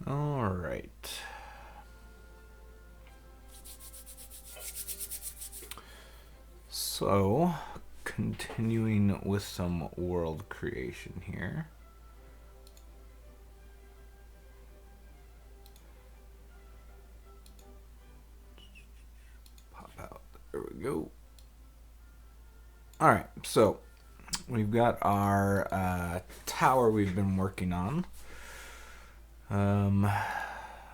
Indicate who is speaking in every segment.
Speaker 1: All right. So, continuing with some world creation here. Pop out. There we go. All right. So, we've got our tower we've been working on.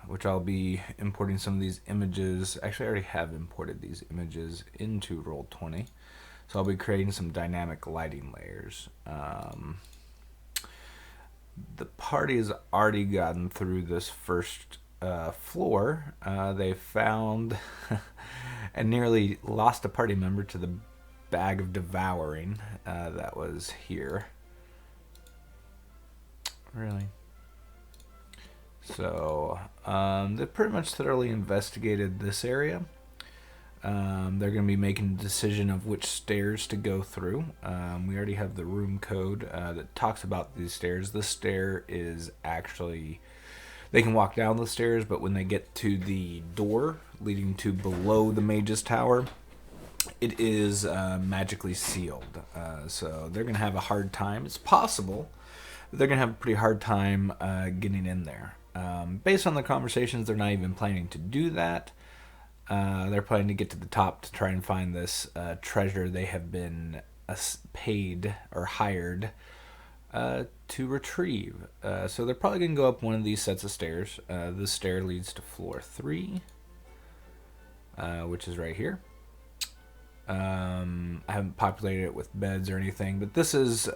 Speaker 1: Which I'll be importing some of these images. Actually, I already have imported these images into Roll20. So I'll be creating some dynamic lighting layers. The party has already gotten through this first floor. They found and nearly lost a party member to the bag of devouring that was here. Really? So they've pretty much thoroughly investigated this area. They're going to be making a decision of which stairs to go through. We already have the room code that talks about these stairs. This stair is actually, they can walk down the stairs, but when they get to the door leading to below the Mage's Tower, it is magically sealed. So they're going to have a hard time. It's possible, but they're going to have a pretty hard time getting in there. Based on the conversations, they're not even planning to do that. They're planning to get to the top to try and find this treasure they have been paid or hired to retrieve. So they're probably going to go up one of these sets of stairs. This stair leads to floor 3, which is right here. I haven't populated it with beds or anything, but this is...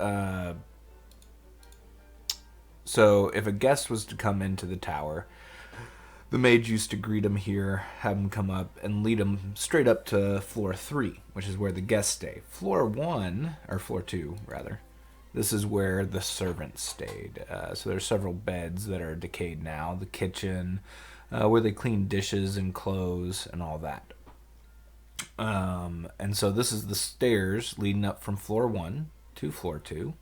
Speaker 1: So if a guest was to come into the tower, the mage used to greet him here, have him come up, and lead him straight up to floor 3, which is where the guests stay. Floor 1, or floor 2, rather, this is where the servants stayed. So there's several beds that are decayed now. The kitchen, where they clean dishes and clothes and all that. And so this is the stairs leading up from floor 1 to floor 2.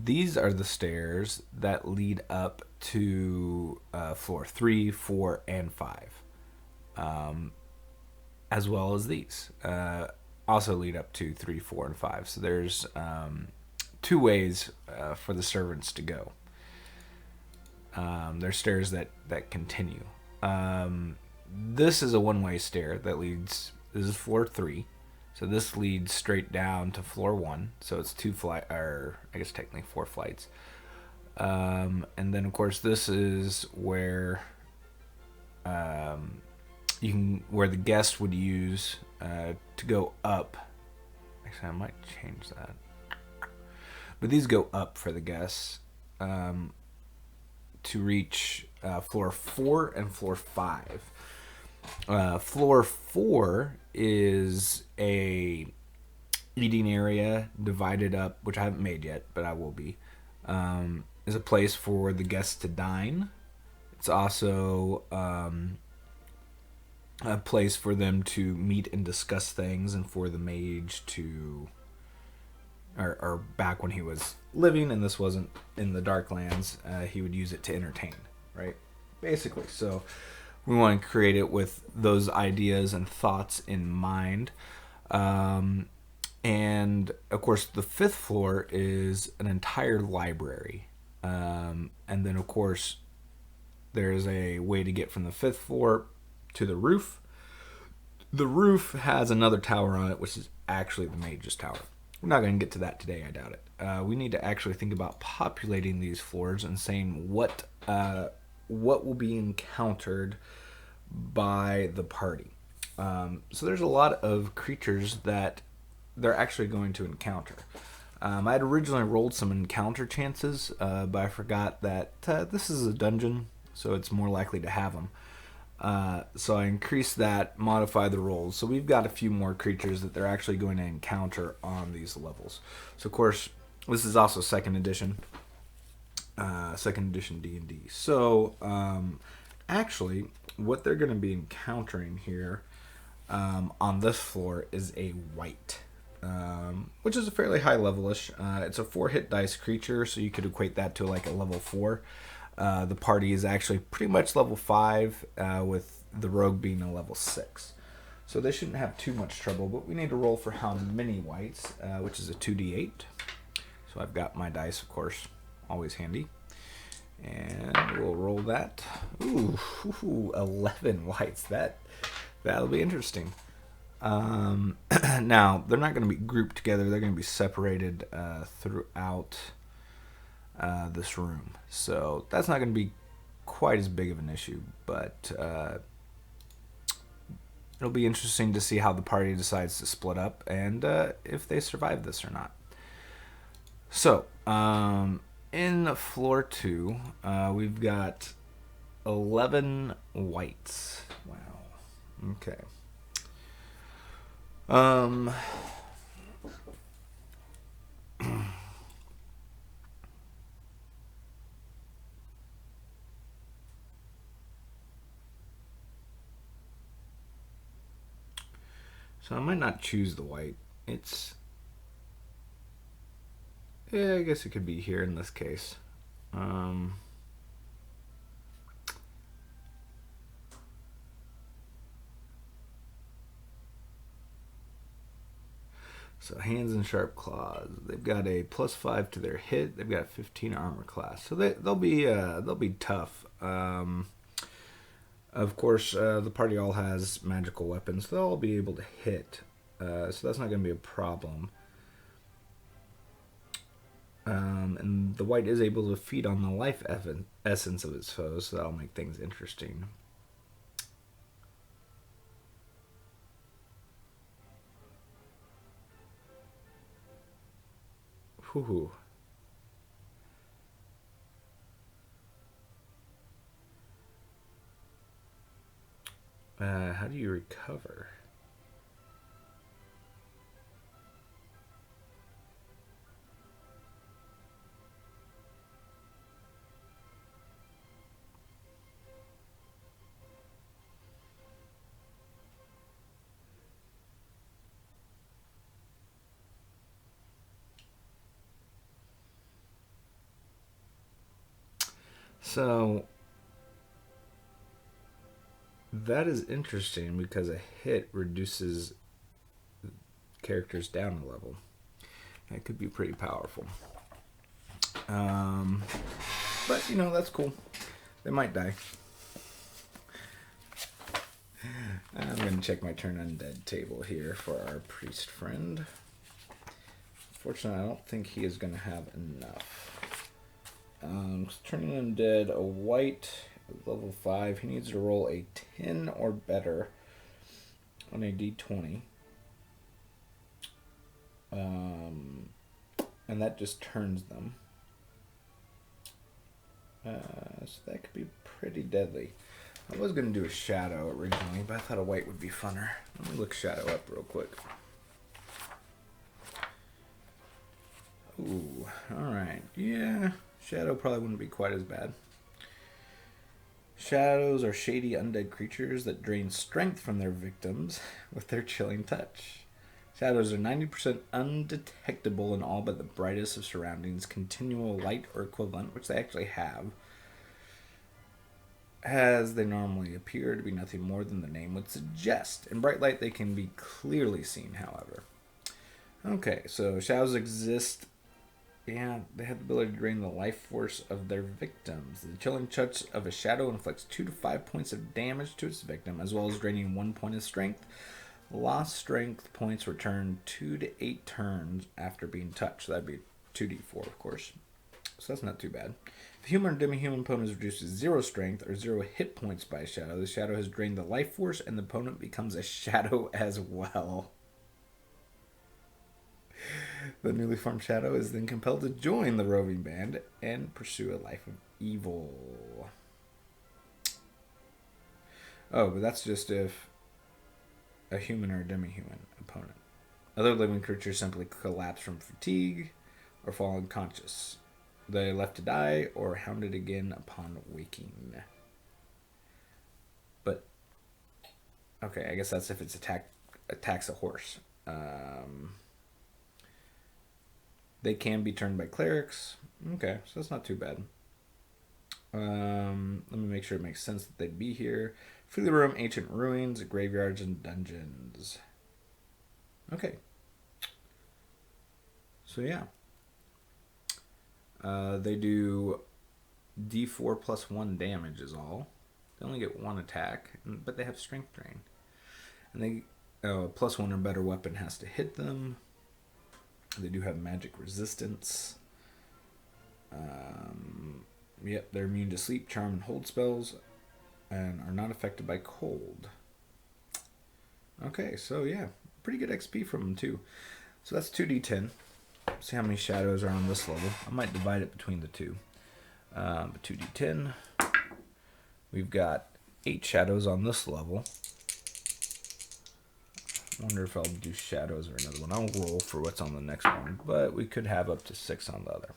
Speaker 1: These are the stairs that lead up to floor 3, 4, and 5, as well as these also lead up to 3, 4, and 5. So there's 2 ways for the servants to go. There's stairs that continue. This is a one-way stair that leads. This is floor 3. So this leads straight down to floor 1. So it's 2 flight, or I guess technically 4 flights. And then of course this is where where the guest would use to go up. Actually, I might change that. But these go up for the guests to reach floor 4 and floor 5. Floor 4 is a eating area divided up, which I haven't made yet, but I will be. Is a place for the guests to dine. It's also a place for them to meet and discuss things, and for the mage to, or back when he was living and this wasn't in the Darklands, he would use it to entertain, right? Basically, so we want to create it with those ideas and thoughts in mind. And of course, the 5th floor is an entire library. And then, of course, there's a way to get from the 5th floor to the roof. The roof has another tower on it, which is actually the Mage's Tower. We're not going to get to that today, I doubt it. We need to actually think about populating these floors and saying what will be encountered by the party. So there's a lot of creatures that they're actually going to encounter. I had originally rolled some encounter chances, but I forgot that this is a dungeon, so it's more likely to have them. So I increased that, modified the rolls. So we've got a few more creatures that they're actually going to encounter on these levels. So of course, this is also 2nd edition. 2nd edition D&D. So actually, what they're going to be encountering here on this floor is a wight, which is a fairly high levelish. It's a 4 hit dice creature, so you could equate that to like a level 4. The party is actually pretty much level 5, with the rogue being a level 6. So they shouldn't have too much trouble, but we need to roll for how many whites, which is a 2d8. So I've got my dice, of course, always handy. And we'll roll that. Ooh, 11 whites. That'll be interesting. Now, they're not going to be grouped together. They're going to be separated throughout this room. So that's not going to be quite as big of an issue. But it'll be interesting to see how the party decides to split up and if they survive this or not. So, in floor 2, we've got 11 whites. Wow. Okay. So I might not choose the white. Yeah, I guess it could be here in this case. So hands and sharp claws. They've got a +5 to their hit. They've got 15 armor class. So they'll be tough. Of course, the party all has magical weapons. They'll all be able to hit. So that's not going to be a problem. And the white is able to feed on the life essence of its foes, so that'll make things interesting. Whew. How do you recover? So that is interesting because a hit reduces characters down a level. That could be pretty powerful. But that's cool. They might die. I'm going to check my turn undead table here for our priest friend. Fortunately, I don't think he is going to have enough. Turning undead, a white, level 5. He needs to roll a 10 or better on a d20. And that just turns them. So that could be pretty deadly. I was going to do a shadow originally, but I thought a white would be funner. Let me look shadow up real quick. Ooh, alright. Yeah, shadow probably wouldn't be quite as bad. Shadows are shady undead creatures that drain strength from their victims with their chilling touch. Shadows are 90% undetectable in all but the brightest of surroundings, continual light or equivalent, which they actually have, as they normally appear to be nothing more than the name would suggest. In bright light, they can be clearly seen, however. Okay, so shadows exist. Yeah, they have the ability to drain the life force of their victims. The chilling touch of a shadow inflicts 2 to 5 points of damage to its victim, as well as draining 1 point of strength. Lost strength points return 2 to 8 turns after being touched. So that'd be 2d4, of course. So that's not too bad. If a human or demi-human opponent is reduced to 0 strength or 0 hit points by a shadow, the shadow has drained the life force and the opponent becomes a shadow as well. The newly formed shadow is then compelled to join the roving band and pursue a life of evil. Oh, but that's just if a human or a demi-human opponent. Other living creatures simply collapse from fatigue or fall unconscious. They are left to die or hounded again upon waking. But, okay, I guess that's if it's attacks a horse. They can be turned by clerics. Okay, so that's not too bad. Let me make sure it makes sense that they'd be here. Free the room, ancient ruins, graveyards, and dungeons. Okay. So yeah. They do D4 plus 1 damage is all. They only get 1 attack, but they have strength drain. And they plus 1 or better weapon has to hit them. They do have magic resistance. Yep, they're immune to sleep, charm, and hold spells, and are not affected by cold. Okay, so yeah, pretty good XP from them too. So that's 2d10. See how many shadows are on this level. I might divide it between the two. But 2d10. We've got 8 shadows on this level. I wonder if I'll do shadows or another one. I'll roll for what's on the next one, but we could have up to 6 on the other.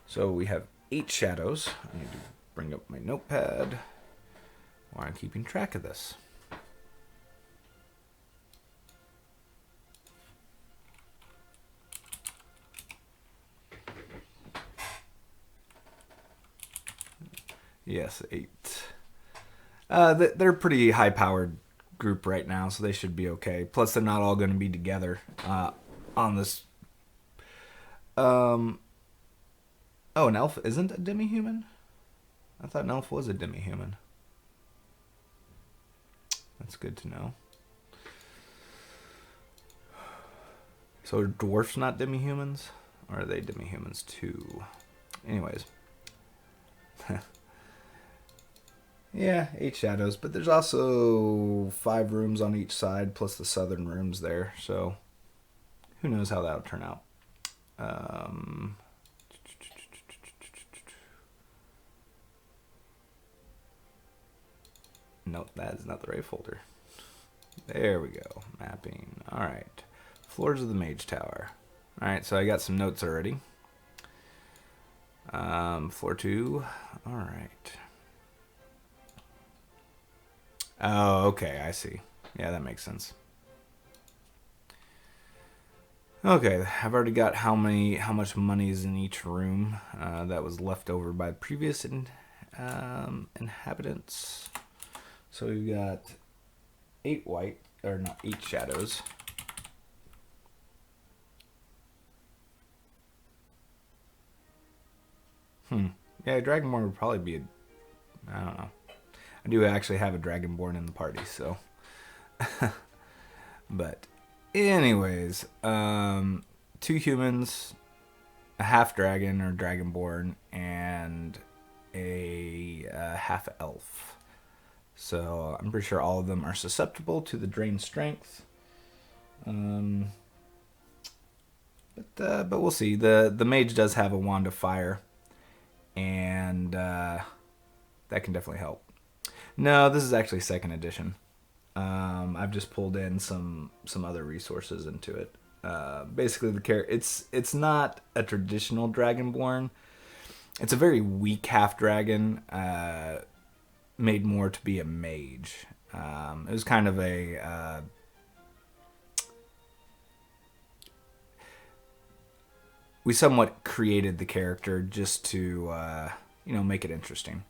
Speaker 1: So we have 8 shadows. I need to bring up my notepad while I'm keeping track of this. Yes, 8. They're pretty high-powered group right now, so they should be okay. Plus, they're not all going to be together on this. Oh, an elf isn't a demi-human? I thought an elf was a demi-human. That's good to know. So are dwarfs not demi-humans? Or are they demi-humans too? Anyways. Yeah, 8 shadows, but there's also 5 rooms on each side, plus the southern rooms there, so who knows how that'll turn out. Nope, that is not the right folder. There we go, mapping. Alright, floors of the Mage Tower. Alright, so I got some notes already. Floor 2, alright. Oh, okay, I see. Yeah, that makes sense. Okay, I've already got how much money is in each room that was left over by the previous inhabitants. So we've got 8 white, or not 8 shadows. Yeah, Dragonborn would probably be I don't know. I do actually have a Dragonborn in the party, so. But, anyways, 2 humans, a half dragon or Dragonborn, and a half elf. So I'm pretty sure all of them are susceptible to the drain strength. But we'll see. The mage does have a wand of fire, and that can definitely help. No, this is actually 2nd edition. I've just pulled in some other resources into it. Basically, it's not a traditional Dragonborn. It's a very weak half dragon, made more to be a mage. It was kind of a we somewhat created the character just to make it interesting.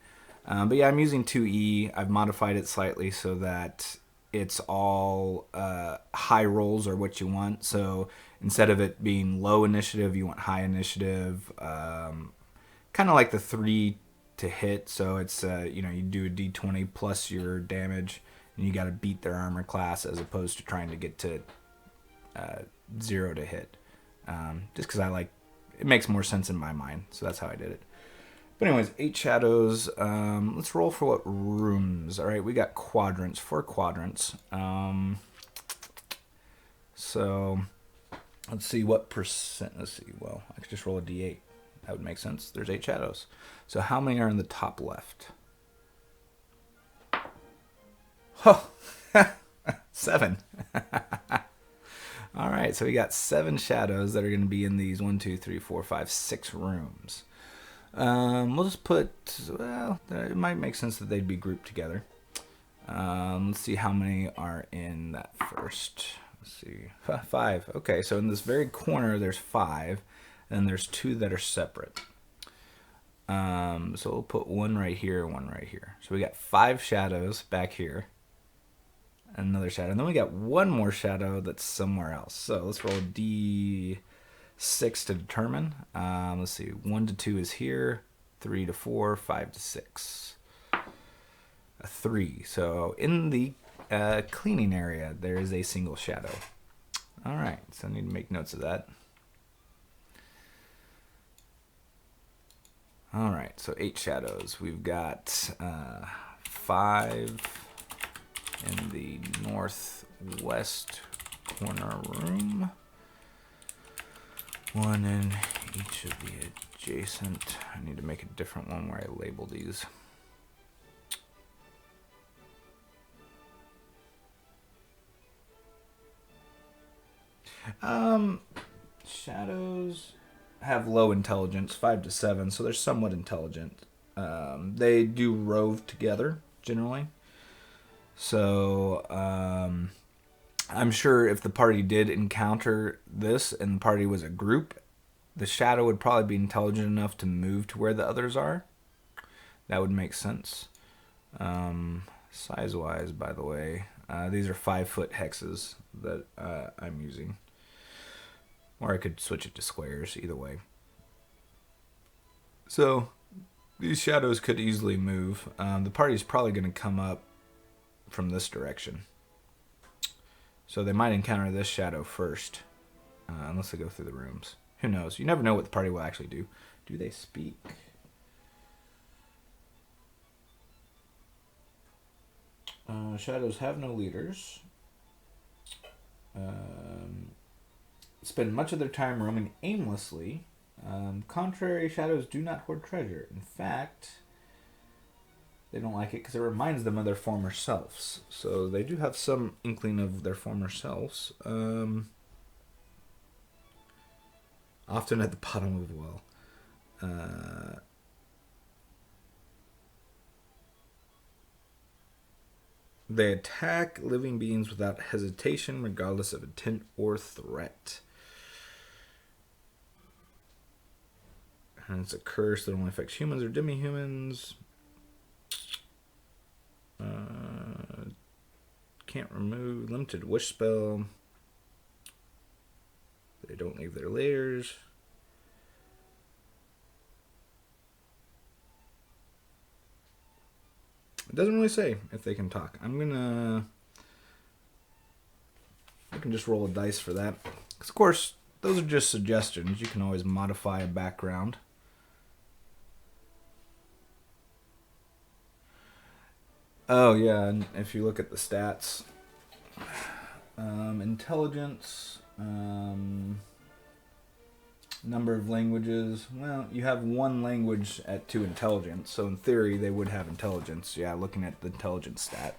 Speaker 1: But yeah, I'm using 2E. I've modified it slightly so that it's all high rolls are what you want. So instead of it being low initiative, you want high initiative. Kind of like the 3 to hit. So it's you do a D20 plus your damage, and you got to beat their armor class as opposed to trying to get to 0 to hit. Just because it makes more sense in my mind. So that's how I did it. But anyways, 8 shadows. Let's roll for what rooms. All right, we got quadrants, 4 quadrants. So let's see what percent. Let's see. Well, I could just roll a d8. That would make sense. There's 8 shadows. So how many are in the top left? Oh, 7. All right, so we got 7 shadows that are going to be in these 1, 2, 3, 4, 5, 6 rooms. We'll just put, well, it might make sense that they'd be grouped together. Let's see how many are in that first. Let's see, 5. Okay, so in this very corner, there's 5, and there's 2 that are separate. So we'll put one right here, one right here. So we got 5 shadows back here. Another shadow. And then we got one more shadow that's somewhere else. So let's roll D6 to determine. Let's see. 1 to 2 is here. 3 to 4. 5 to 6. A 3. So in the cleaning area, there is a single shadow. All right. So I need to make notes of that. All right, so 8 shadows. We've got 5 in the northwest corner room. 1 in each of the adjacent. I need to make a different one where I label these. Shadows have low intelligence, 5 to 7, so they're somewhat intelligent. They do rove together generally, so I'm sure if the party did encounter this and the party was a group, the shadow would probably be intelligent enough to move to where the others are. That would make sense. Size wise, by the way, these are 5-foot hexes that I'm using. Or I could switch it to squares, either way. So, these shadows could easily move. The party's probably going to come up from this direction. So they might encounter this shadow first. Unless they go through the rooms. Who knows? You never know what the party will actually do. Do they speak? Shadows have no leaders. Spend much of their time roaming aimlessly. Contrary, shadows do not hoard treasure. In fact, they don't like it because it reminds them of their former selves. So they do have some inkling of their former selves. Often at the bottom of the well. They attack living beings without hesitation, regardless of intent or threat. And it's a curse that only affects humans or demi-humans. Can't remove. Limited wish spell. They don't leave their layers. It doesn't really say if they can talk. I can just roll a dice for that. Because of course, those are just suggestions. You can always modify a background. Oh yeah, and if you look at the stats, intelligence, number of languages. Well, you have 1 language at 2 intelligence, so in theory they would have intelligence. Yeah, looking at the intelligence stat.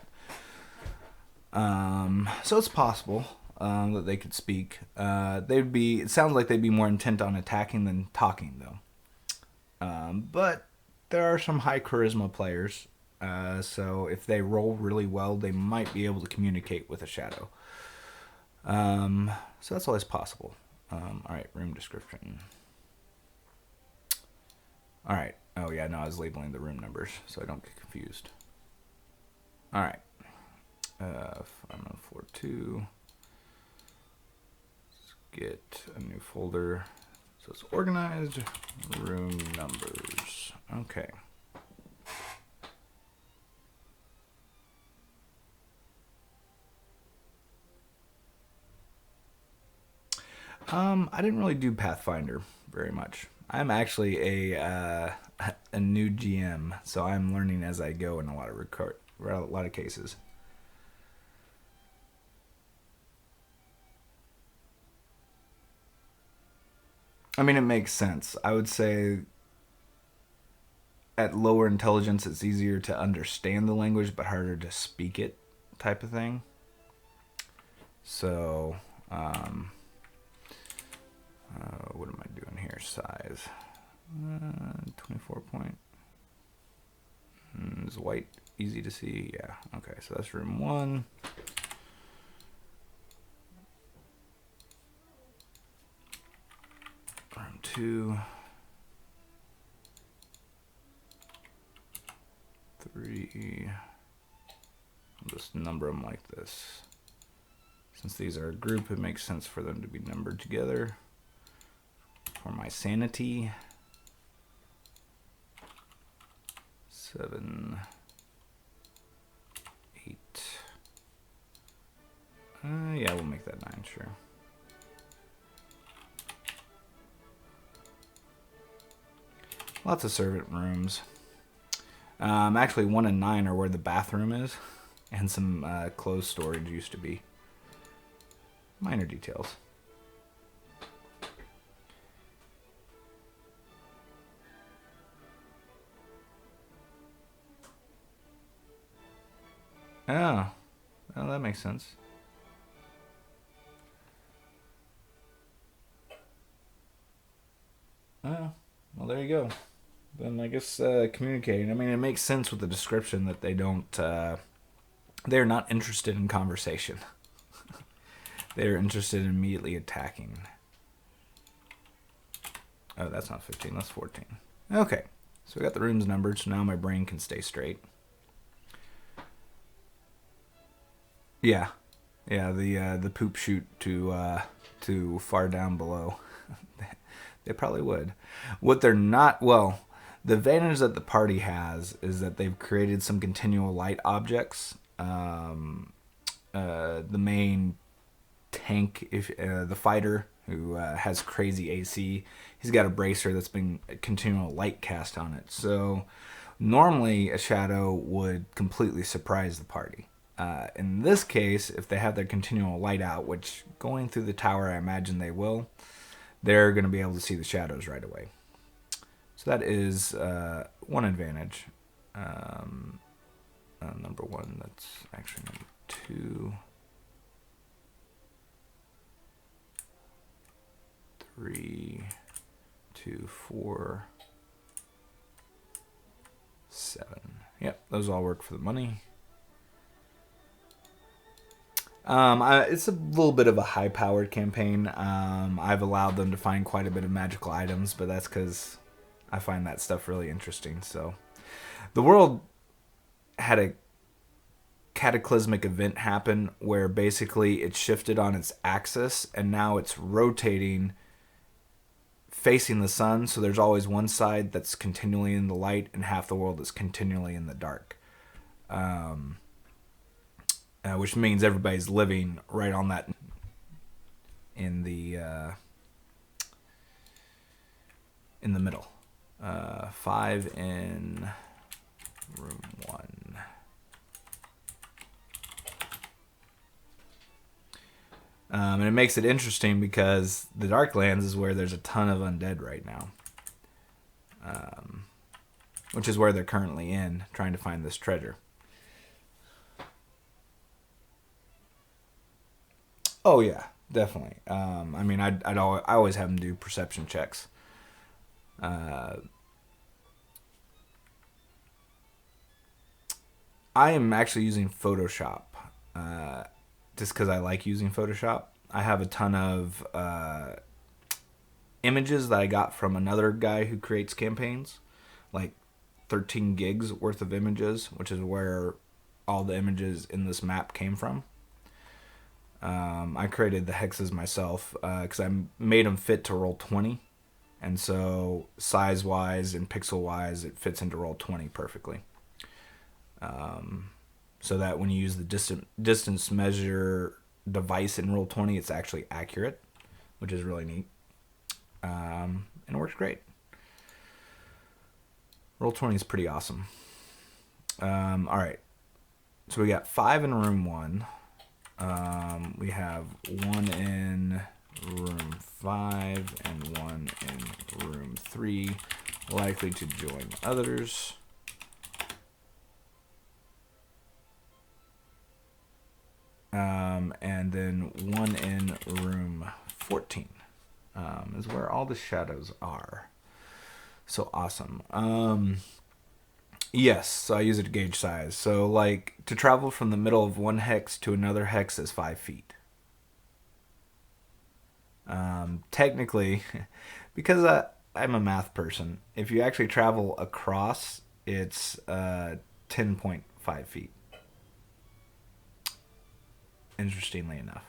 Speaker 1: So it's possible that they could speak. It sounds like they'd be more intent on attacking than talking, though. But there are some high charisma players. So if they roll really well, they might be able to communicate with a shadow. So that's always possible. Alright, room description. Alright. Oh yeah, no, I was labeling the room numbers so I don't get confused. Alright. I'm on floor 2. Let's get a new folder. So it's organized room numbers. Okay. I didn't really do Pathfinder very much. I'm actually a new GM, so I'm learning as I go in a lot of cases. I mean, it makes sense. I would say at lower intelligence, it's easier to understand the language, but harder to speak it, type of thing. So, what am I doing here? Size. 24 point. Is white easy to see? Yeah. Okay, so that's room 1. Room 2. 3. I'll just number them like this. Since these are a group, it makes sense for them to be numbered together. For my sanity, 7, 8. Yeah, we'll make that 9, sure. Lots of servant rooms. Actually, 1 and 9 are where the bathroom is, and some clothes storage used to be. Minor details. Oh, well, that makes sense. Oh, well, there you go. Then I guess communicating. I mean, it makes sense with the description that they don't. They're not interested in conversation. They're interested in immediately attacking. Oh, that's not 15. That's 14. Okay, so we got the rooms numbered. So now my brain can stay straight. Yeah, the poop chute to far down below. They probably would. What they're not, well, the advantage that the party has is that they've created some continual light objects. The main tank, if the fighter who has crazy AC, he's got a bracer that's been continual light cast on it. So normally a shadow would completely surprise the party. In this case, if they have their continual light out, which going through the tower I imagine they will, they're going to be able to see the shadows right away. So that is one advantage. Number 1, that's actually number 2. 3, 2, 4, 7. Yep, those all work for the money. It's a little bit of a high-powered campaign. I've allowed them to find quite a bit of magical items, but that's because I find that stuff really interesting. So, the world had a cataclysmic event happen where basically it shifted on its axis, and now it's rotating facing the sun. So there's always one side that's continually in the light, and half the world is continually in the dark. Which means everybody's living right on that in the middle. 5 in room 1. And it makes it interesting because the Darklands is where there's a ton of undead right now. Which is where they're currently in, trying to find this treasure. Oh yeah, definitely. I mean, I always have them do perception checks. I am actually using Photoshop, just because I like using Photoshop. I have a ton of images that I got from another guy who creates campaigns, like 13 gigs worth of images, which is where all the images in this map came from. I created the hexes myself because I made them fit to Roll20, and so size-wise and pixel-wise, it fits into Roll20 perfectly. So that when you use the distance measure device in Roll20, it's actually accurate, which is really neat, and it works great. Roll20 is pretty awesome. All right, so we got 5 in room 1. We have 1 in room 5 and 1 in room 3, likely to join others. And then 1 in room 14 is where all the shadows are. So awesome. Yes, so I use it to gauge size. So, like, to travel from the middle of one hex to another hex is 5 feet. Technically, because I'm a math person, if you actually travel across, it's 10 10.5 feet. Interestingly enough.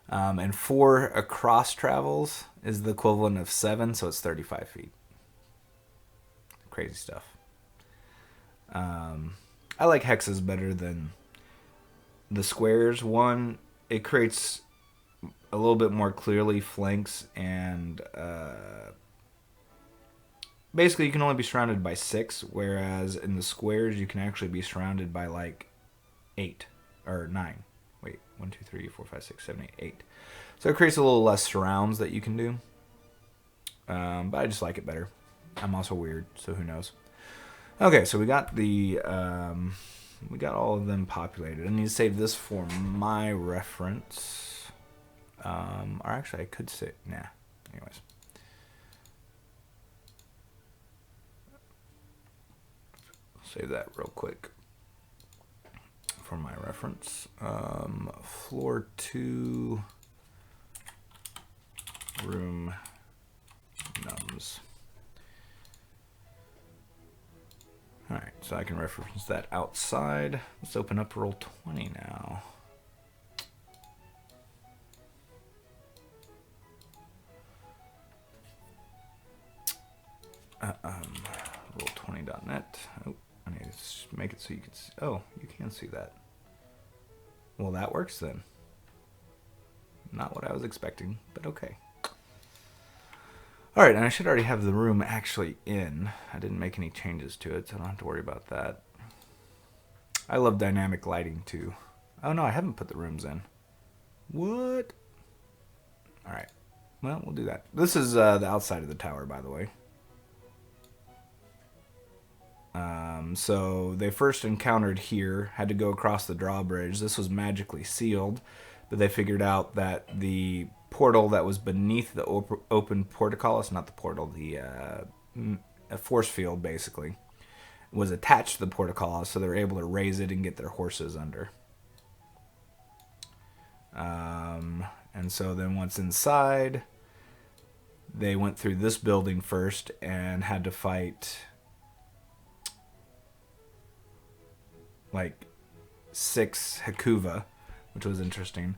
Speaker 1: And 4 across travels is the equivalent of 7, so it's 35 feet. Crazy stuff. I like hexes better than the squares. One, it creates a little bit more clearly flanks, and basically you can only be surrounded by 6, whereas in the squares you can actually be surrounded by like 8 or 9. Wait, 1, 2, 3, 4, 5, 6, 7, 8, 8. So it creates a little less surrounds that you can do. But I just like it better. I'm also weird, so who knows. Okay, so we got the we got all of them populated. I need to save this for my reference. Or actually, I could say nah. Anyways, save that real quick for my reference. Floor 2, room nums. Alright, so I can reference that outside. Let's open up roll 20 now. Roll20.net. Oh, I need to make it so you can see. Oh, you can see that. Well, that works then. Not what I was expecting, but okay. Alright, and I should already have the room actually in. I didn't make any changes to it, so I don't have to worry about that. I love dynamic lighting too. Oh no, I haven't put the rooms in. What? Alright, well, we'll do that. This is the outside of the tower, by the way. So they first encountered here, had to go across the drawbridge. This was magically sealed, but they figured out that the portal that was beneath the open portcullis, not the portal, the force field basically, was attached to the portcullis, so they were able to raise it and get their horses under. And so then once inside, they went through this building first and had to fight like 6 Hakuva, which was interesting.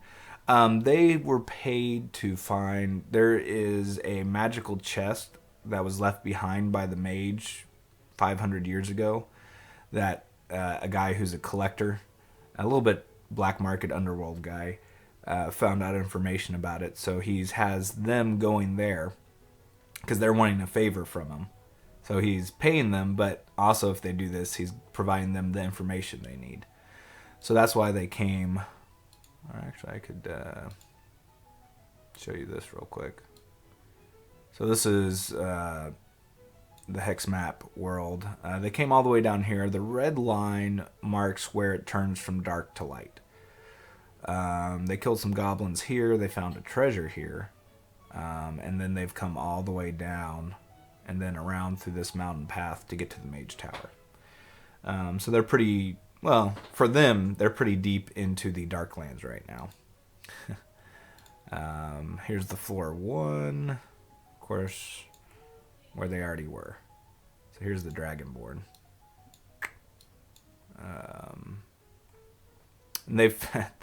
Speaker 1: They were paid to find... There is a magical chest that was left behind by the Mage 500 years ago that a guy who's a collector, a little bit black market underworld guy, found out information about it. So he has them going there because they're wanting a favor from him. So he's paying them, but also if they do this, he's providing them the information they need. So that's why they came. Or actually, I could show you this real quick. So this is the hex map world. They came all the way down here. The red line marks where it turns from dark to light. They killed some goblins here. They found a treasure here. And then they've come all the way down and then around through this mountain path to get to the Mage Tower. So they're pretty, well, for them, they're pretty deep into the Darklands right now. Here's the floor 1, of course, where they already were. So here's the Dragonborn. And they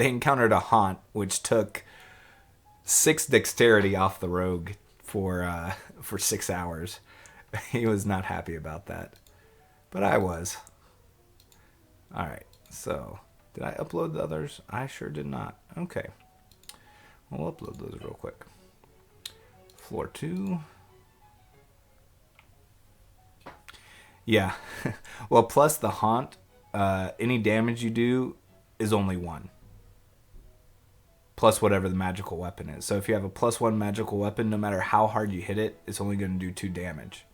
Speaker 1: encountered a haunt, which took 6 dexterity off the rogue for 6 hours. He was not happy about that, but I was. All right, so did I upload the others? I sure did not. Okay, we'll upload those real quick. Floor 2. Yeah, well, plus the haunt, any damage you do is only 1. Plus whatever the magical weapon is. So if you have a +1 magical weapon, no matter how hard you hit it, it's only going to do 2 damage.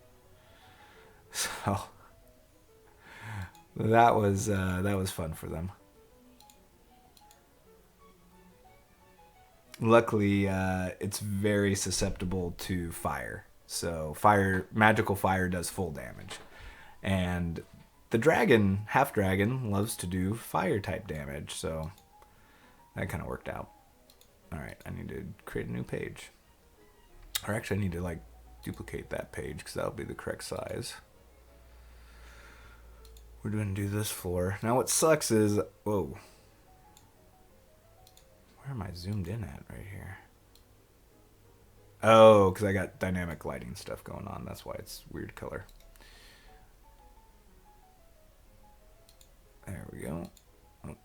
Speaker 1: So that was fun for them. Luckily, it's very susceptible to fire. So magical fire does full damage. And the dragon, half dragon, loves to do fire type damage. So that kind of worked out. All right, I need to create a new page. Or actually, I need to like duplicate that page because that'll be the correct size. we're going to do this floor. Now what sucks is, whoa. Where am I zoomed in at right here? Oh, because I got dynamic lighting stuff going on. That's why it's weird color. There we go. Oh.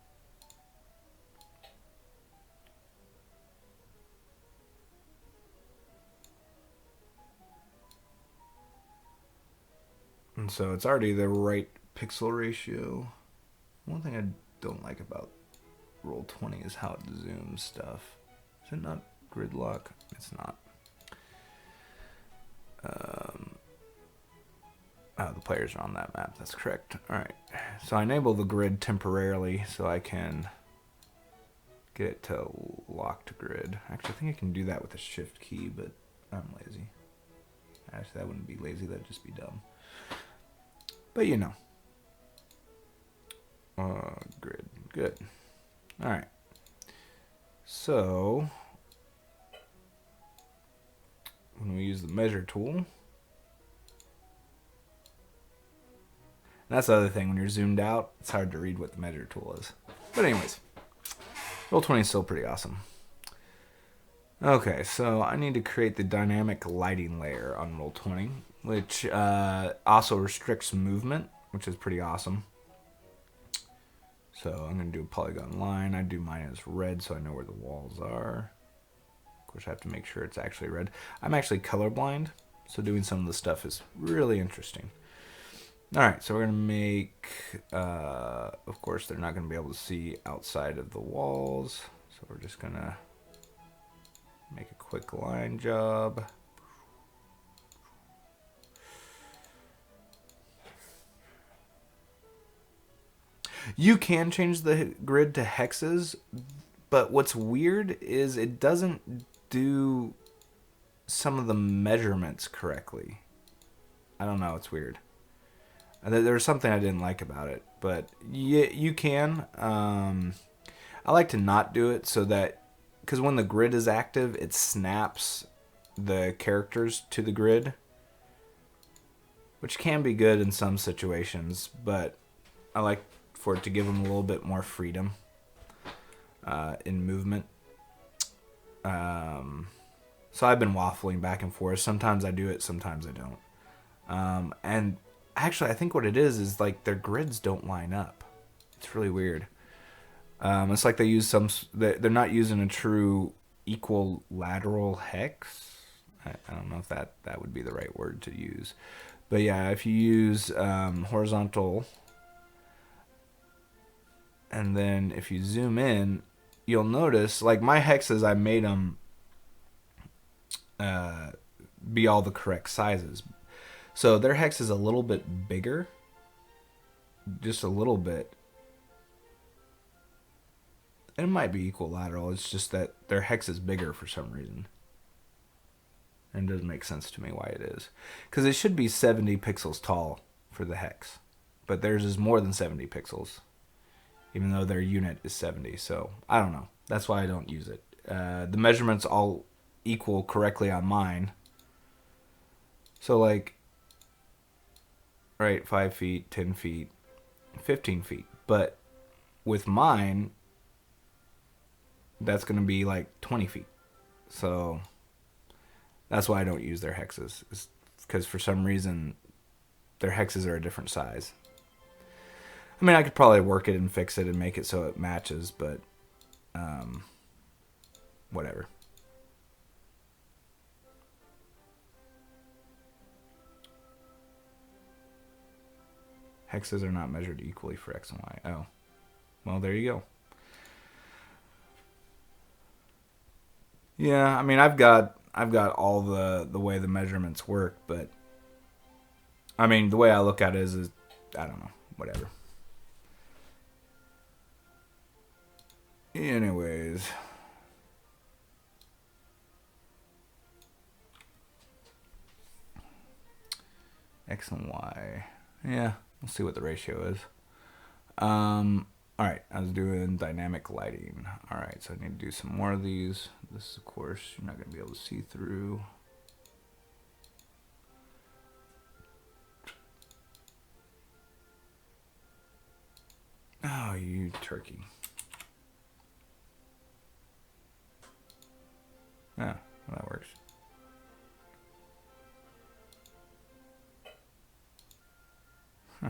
Speaker 1: And so it's already the right pixel ratio. One thing I don't like about Roll20 is how it zooms stuff. Is it not gridlock? It's not. Oh, the players are on that map. That's correct. All right. So I enable the grid temporarily so I can get it to lock to grid. Actually, I think I can do that with a shift key, but I'm lazy. Actually, that wouldn't be lazy. That'd just be dumb. But you know. Grid. Good. All right. So when we use the measure tool, that's the other thing. When you're zoomed out, it's hard to read what the measure tool is. But anyways, Roll20 is still pretty awesome. Okay, so I need to create the dynamic lighting layer on Roll20, which also restricts movement, which is pretty awesome. So I'm going to do a polygon line. I do mine as red so I know where the walls are. Of course, I have to make sure it's actually red. I'm actually colorblind, so doing some of the stuff is really interesting. All right, so we're going to make, of course, they're not going to be able to see outside of the walls. So we're just going to make a quick line job. You can change the grid to hexes, but what's weird is it doesn't do some of the measurements correctly. I don't know, it's weird. There's something I didn't like about it, but you can. I like to not do it so that, because when the grid is active, it snaps the characters to the grid, which can be good in some situations, but I like for it to give them a little bit more freedom in movement. So I've been waffling back and forth. Sometimes I do it, sometimes I don't. And actually, I think what it is like their grids don't line up. It's really weird. It's like they use they're not using a true equilateral hex. I don't know if that would be the right word to use. But yeah, if you use horizontal, and then if you zoom in, you'll notice, like my hexes, I made them be all the correct sizes. So their hex is a little bit bigger, just a little bit. It might be equilateral, it's just that their hex is bigger for some reason. And it doesn't make sense to me why it is. Because it should be 70 pixels tall for the hex. But theirs is more than 70 pixels. Even though their unit is 70. So, I don't know. That's why I don't use it. The measurements all equal correctly on mine. So, like, right, 5 feet, 10 feet, 15 feet. But with mine, that's going to be like 20 feet. So that's why I don't use their hexes. It's because for some reason their hexes are a different size. I mean, I could probably work it and fix it and make it so it matches, but whatever. Hexes are not measured equally for X and Y. Oh. Well, there you go. Yeah, I mean, I've got all the way the measurements work, but I mean, the way I look at it is I don't know, whatever. Anyways, X and Y. Yeah, we'll see what the ratio is. Alright, I was doing dynamic lighting. Alright, so I need to do some more of these. This, of course, you're not going to be able to see through. you turkey. Ah, well, that works. Huh.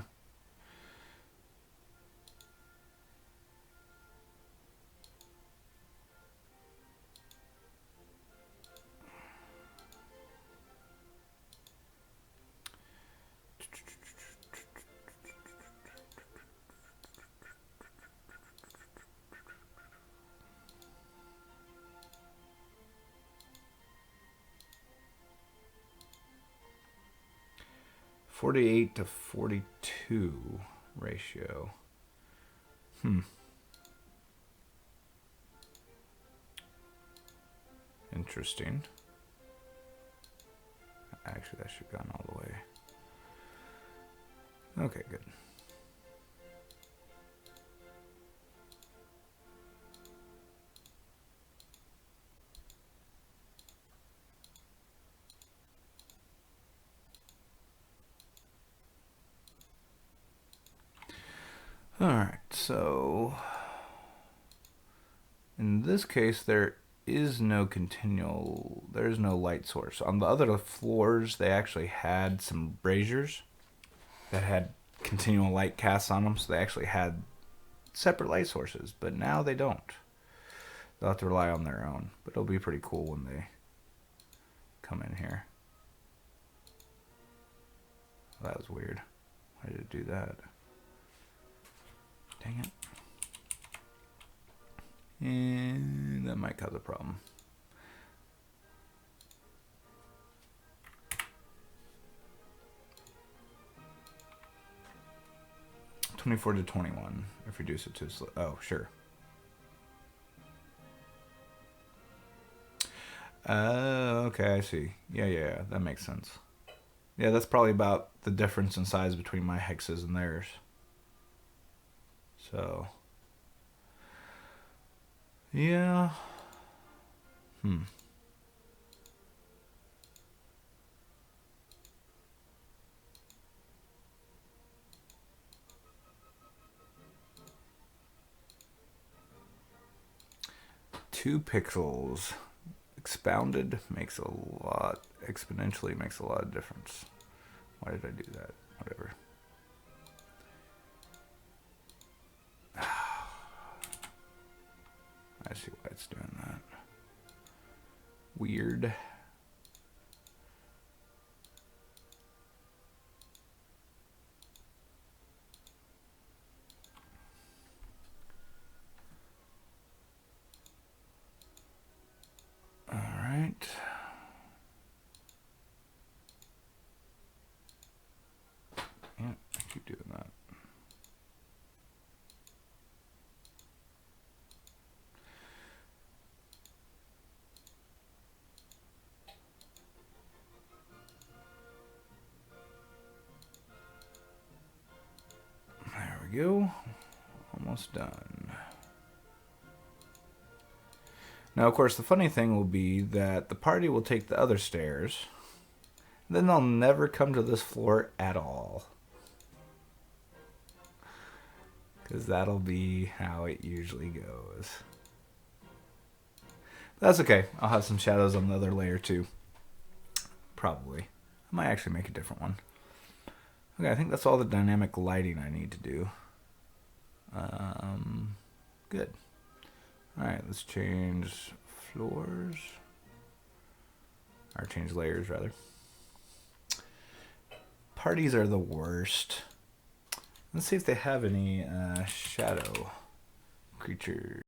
Speaker 1: $48 to $42 ratio. Interesting. Actually, that should have gone all the way. Okay, good. Alright, so in this case there is no there's no light source. On the other floors they actually had some braziers that had continual light casts on them, so they actually had separate light sources, but now they don't. They'll have to rely on their own, but it'll be pretty cool when they come in here. Well, that was weird. Why did it do that? Dang it. And that might cause a problem. $24 to $21 if you reduce it to oh, sure. Okay, I see. Yeah, that makes sense. Yeah, that's probably about the difference in size between my hexes and theirs. So, yeah. Two pixels expounded makes a lot, exponentially makes a lot of difference. Why did I do that? Whatever. I see why it's doing that. Weird. All right. Yeah, I keep doing that. There we go. Almost done. Now, of course, the funny thing will be that the party will take the other stairs. Then they'll never come to this floor at all. Because that'll be how it usually goes. That's okay. I'll have some shadows on the other layer too. Probably. I might actually make a different one. Okay, I think that's all the dynamic lighting I need to do. Good. Alright, let's change floors. Or change layers, rather. Parties are the worst. Let's see if they have any shadow creatures.